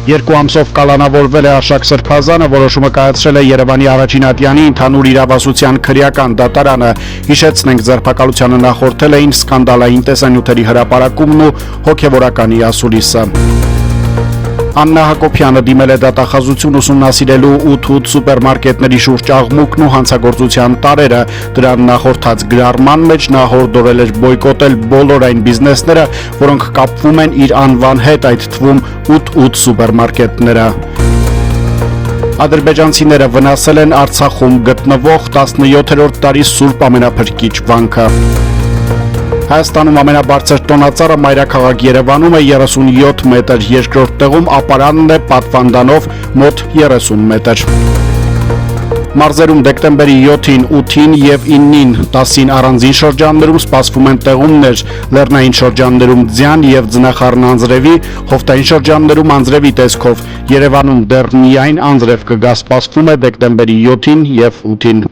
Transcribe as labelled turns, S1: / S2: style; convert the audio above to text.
S1: Երկու ամսով կալանավորվել է Արշակ Սրբազանը, որոշումը կայացրել է Երևանի առաջին ատյանի ընդհանուր իրավասության քրեական դատարանը։ Հիշեցնենք, ձերբակալությանը նախորդել էին սկանդալային տեսանյութերի հրապարակումն ու հոգևորականի ասուլիսը։ Աննա Հակոբյանը դիմել է դատախազություն ուսումնասիրելու 8 սուպերմարկետների շուրջ աղմուկն ու հանցագործության տարրերը։ Դրան նախորդած գրառման մեջ նա հորդորել էր բոյկոտել բոլոր այն բիզնեսները, որոնք կապվում են իր անվան հետ, այդ թվում 8 սուպերմարկետները։ Ադրբեջանցիները վնասել են Արցախում գտնվող 17-րդ դարի Սուրբ ամենափրկիչ վանքը։ Հայաստանում ամենաբարձր տոնածառը մայրաքաղաք Երևանում է 37 մետր, երկրորդ տեղում ապարանն է պատվանդանով մոտ 30 մետր։ Մարզերում դեկտեմբերի 7-ին, 8-ին և 9-ին 10-ին առանձին շրջաններում սպասվում են տեղումներ, լեռնային շրջաններում ձյան և ձնախառն անձրևի, հովտային շրջաններում անձրևի տեսքով։ Երևանում դեռ միայն անձրև կգա, սպասվում է դեկտեմբերի 7-ին և 8-ին։